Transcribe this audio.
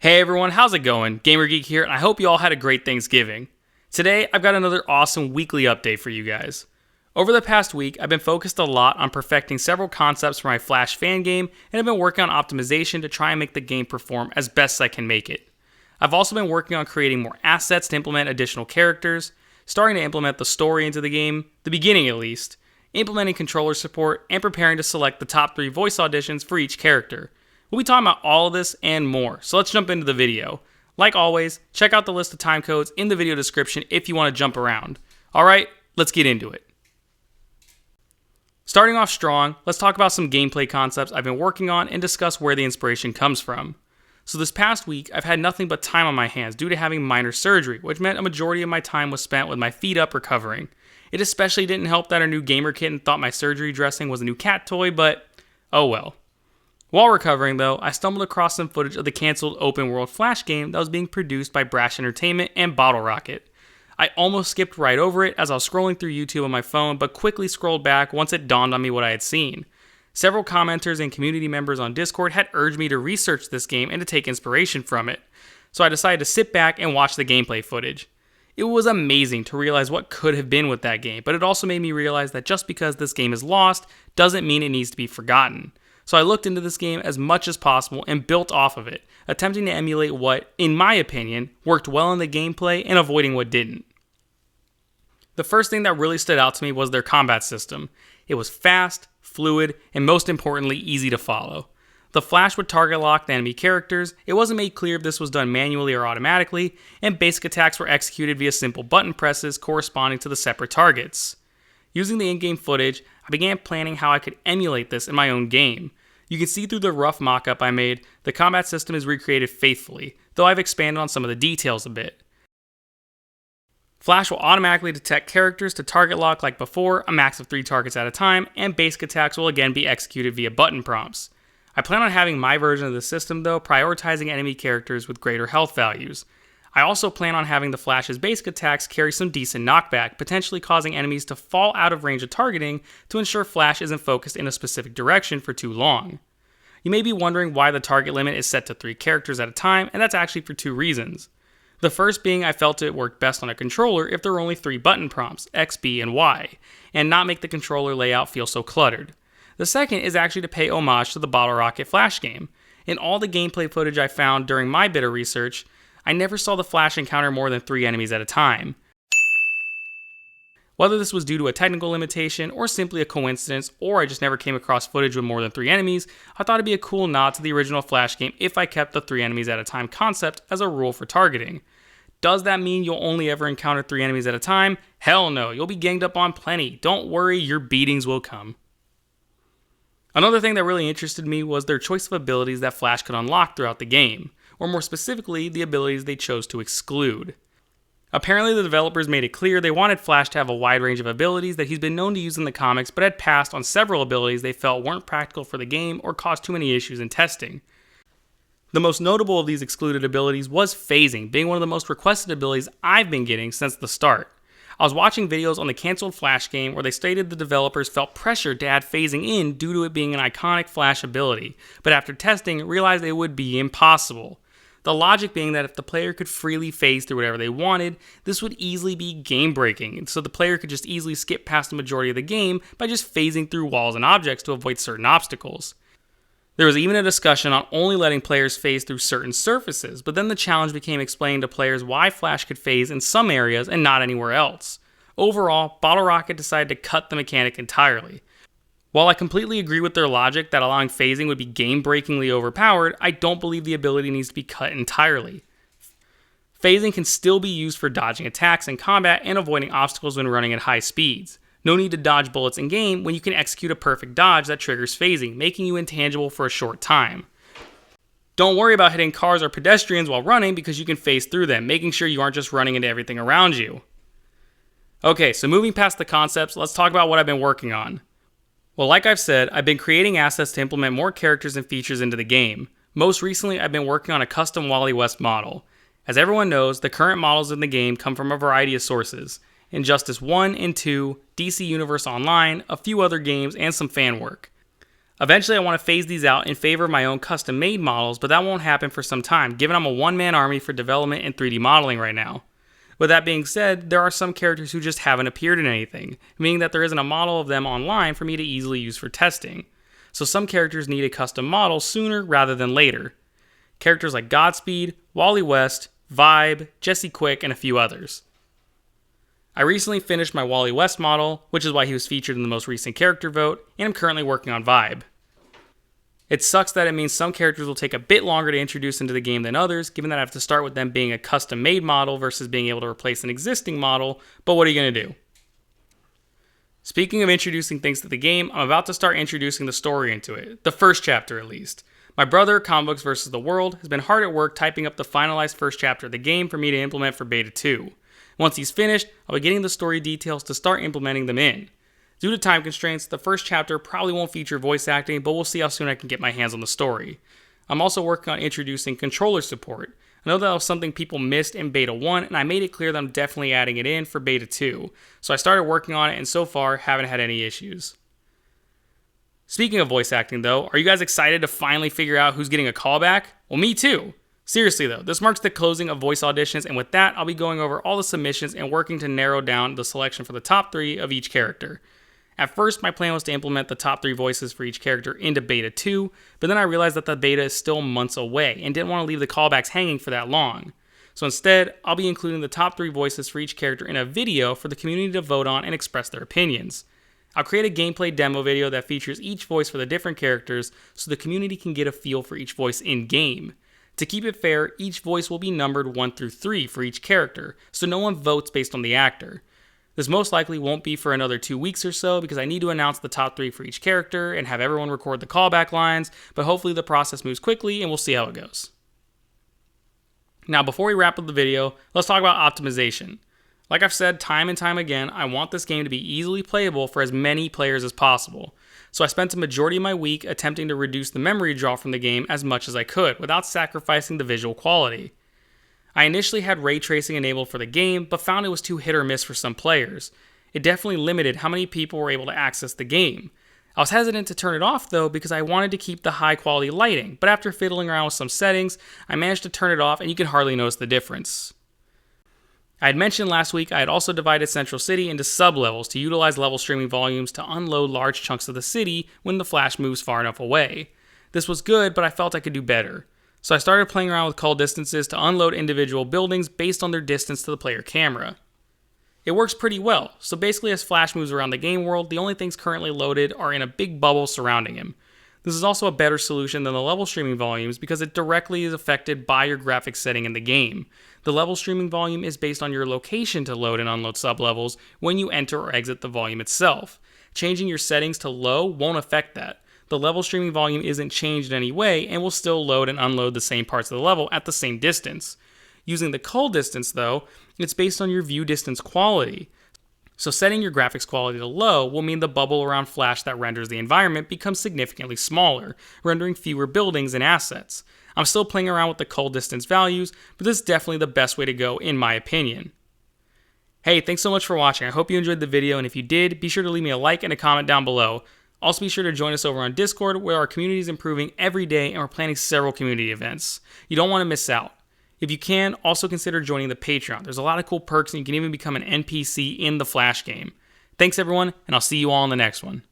Hey everyone, how's it going? Gamer Geek here, and I hope you all had a great Thanksgiving. Today, I've got another awesome weekly update for you guys. Over the past week, I've been focused a lot on perfecting several concepts for my Flash fan game, and I've been working on optimization to try and make the game perform as best I can make it. I've also been working on creating more assets to implement additional characters, starting to implement the story into the game, the beginning at least, implementing controller support, and preparing to select the top 3 voice auditions for each character. We'll be talking about all of this and more, so let's jump into the video. Like always, check out the list of time codes in the video description if you want to jump around. Alright, let's get into it. Starting off strong, let's talk about some gameplay concepts I've been working on and discuss where the inspiration comes from. So this past week, I've had nothing but time on my hands due to having minor surgery, which meant a majority of my time was spent with my feet up recovering. It especially didn't help that our new gamer kitten thought my surgery dressing was a new cat toy, but oh well. While recovering though, I stumbled across some footage of the cancelled open world Flash game that was being produced by Brash Entertainment and Bottle Rocket. I almost skipped right over it as I was scrolling through YouTube on my phone, but quickly scrolled back once it dawned on me what I had seen. Several commenters and community members on Discord had urged me to research this game and to take inspiration from it, so I decided to sit back and watch the gameplay footage. It was amazing to realize what could have been with that game, but it also made me realize that just because this game is lost doesn't mean it needs to be forgotten. So I looked into this game as much as possible and built off of it, attempting to emulate what, in my opinion, worked well in the gameplay and avoiding what didn't. The first thing that really stood out to me was their combat system. It was fast, fluid, and most importantly, easy to follow. The Flash would target lock the enemy characters, it wasn't made clear if this was done manually or automatically, and basic attacks were executed via simple button presses corresponding to the separate targets. Using the in-game footage, I began planning how I could emulate this in my own game. You can see through the rough mock-up I made, the combat system is recreated faithfully, though I've expanded on some of the details a bit. Flash will automatically detect characters to target lock like before, a max of 3 targets at a time, and basic attacks will again be executed via button prompts. I plan on having my version of the system though, prioritizing enemy characters with greater health values. I also plan on having the Flash's basic attacks carry some decent knockback, potentially causing enemies to fall out of range of targeting to ensure Flash isn't focused in a specific direction for too long. You may be wondering why the target limit is set to 3 characters at a time, and that's actually for 2 reasons. The first being I felt it worked best on a controller if there were only 3 button prompts, X, B, and Y, and not make the controller layout feel so cluttered. The second is actually to pay homage to the Bottle Rocket Flash game. In all the gameplay footage I found during my bit of research, I never saw the Flash encounter more than 3 enemies at a time. Whether this was due to a technical limitation or simply a coincidence, or I just never came across footage with more than 3 enemies, I thought it'd be a cool nod to the original Flash game if I kept the 3 enemies at a time concept as a rule for targeting. Does that mean you'll only ever encounter 3 enemies at a time? Hell no, you'll be ganged up on plenty. Don't worry, your beatings will come. Another thing that really interested me was their choice of abilities that Flash could unlock throughout the game, or more specifically, the abilities they chose to exclude. Apparently, the developers made it clear they wanted Flash to have a wide range of abilities that he's been known to use in the comics, but had passed on several abilities they felt weren't practical for the game or caused too many issues in testing. The most notable of these excluded abilities was phasing, being one of the most requested abilities I've been getting since the start. I was watching videos on the cancelled Flash game where they stated the developers felt pressured to add phasing in due to it being an iconic Flash ability, but after testing, realized it would be impossible. The logic being that if the player could freely phase through whatever they wanted, this would easily be game-breaking, so the player could just easily skip past the majority of the game by just phasing through walls and objects to avoid certain obstacles. There was even a discussion on only letting players phase through certain surfaces, but then the challenge became explaining to players why Flash could phase in some areas and not anywhere else. Overall, Bottle Rocket decided to cut the mechanic entirely. While I completely agree with their logic that allowing phasing would be game-breakingly overpowered, I don't believe the ability needs to be cut entirely. Phasing can still be used for dodging attacks in combat and avoiding obstacles when running at high speeds. No need to dodge bullets in-game when you can execute a perfect dodge that triggers phasing, making you intangible for a short time. Don't worry about hitting cars or pedestrians while running because you can phase through them, making sure you aren't just running into everything around you. Okay, so moving past the concepts, let's talk about what I've been working on. Well, like I've said, I've been creating assets to implement more characters and features into the game. Most recently, I've been working on a custom Wally West model. As everyone knows, the current models in the game come from a variety of sources. Injustice 1 and 2, DC Universe Online, a few other games, and some fan work. Eventually I want to phase these out in favor of my own custom-made models, but that won't happen for some time, given I'm a one-man army for development and 3D modeling right now. With that being said, there are some characters who just haven't appeared in anything, meaning that there isn't a model of them online for me to easily use for testing. So some characters need a custom model sooner rather than later. Characters like Godspeed, Wally West, Vibe, Jesse Quick, and a few others. I recently finished my Wally West model, which is why he was featured in the most recent character vote, and I'm currently working on Vibe. It sucks that it means some characters will take a bit longer to introduce into the game than others, given that I have to start with them being a custom-made model versus being able to replace an existing model, but what are you going to do? Speaking of introducing things to the game, I'm about to start introducing the story into it, the first chapter at least. My brother, Comic Books vs. the World, has been hard at work typing up the finalized first chapter of the game for me to implement for Beta 2. Once he's finished, I'll be getting the story details to start implementing them in. Due to time constraints, the first chapter probably won't feature voice acting, but we'll see how soon I can get my hands on the story. I'm also working on introducing controller support. I know that was something people missed in Beta 1, and I made it clear that I'm definitely adding it in for Beta 2. So I started working on it, and so far, haven't had any issues. Speaking of voice acting though, are you guys excited to finally figure out who's getting a callback? Well, me too. Seriously though, this marks the closing of voice auditions, and with that, I'll be going over all the submissions and working to narrow down the selection for the top 3 of each character. At first, my plan was to implement the top 3 voices for each character into Beta 2, but then I realized that the beta is still months away and didn't want to leave the callbacks hanging for that long. So instead, I'll be including the top 3 voices for each character in a video for the community to vote on and express their opinions. I'll create a gameplay demo video that features each voice for the different characters so the community can get a feel for each voice in-game. To keep it fair, each voice will be numbered 1 through 3 for each character, so no one votes based on the actor. This most likely won't be for another 2 weeks or so because I need to announce the top 3 for each character and have everyone record the callback lines, but hopefully the process moves quickly and we'll see how it goes. Now before we wrap up the video, let's talk about optimization. Like I've said time and time again, I want this game to be easily playable for as many players as possible. So I spent a majority of my week attempting to reduce the memory draw from the game as much as I could without sacrificing the visual quality. I initially had ray tracing enabled for the game, but found it was too hit or miss for some players. It definitely limited how many people were able to access the game. I was hesitant to turn it off though because I wanted to keep the high quality lighting, but after fiddling around with some settings, I managed to turn it off and you can hardly notice the difference. I had mentioned last week I had also divided Central City into sub-levels to utilize level streaming volumes to unload large chunks of the city when the Flash moves far enough away. This was good, but I felt I could do better. So I started playing around with cull distances to unload individual buildings based on their distance to the player camera. It works pretty well, so basically as Flash moves around the game world, the only things currently loaded are in a big bubble surrounding him. This is also a better solution than the level streaming volumes because it directly is affected by your graphics setting in the game. The level streaming volume is based on your location to load and unload sublevels when you enter or exit the volume itself. Changing your settings to low won't affect that. The level streaming volume isn't changed in any way and will still load and unload the same parts of the level at the same distance. Using the cull distance though, it's based on your view distance quality. So setting your graphics quality to low will mean the bubble around Flash that renders the environment becomes significantly smaller, rendering fewer buildings and assets. I'm still playing around with the cull distance values, but this is definitely the best way to go in my opinion. Hey, thanks so much for watching. I hope you enjoyed the video, and if you did, be sure to leave me a like and a comment down below. Also be sure to join us over on Discord where our community is improving every day and we're planning several community events. You don't want to miss out. If you can, also consider joining the Patreon. There's a lot of cool perks and you can even become an NPC in the Flash game. Thanks everyone, and I'll see you all in the next one.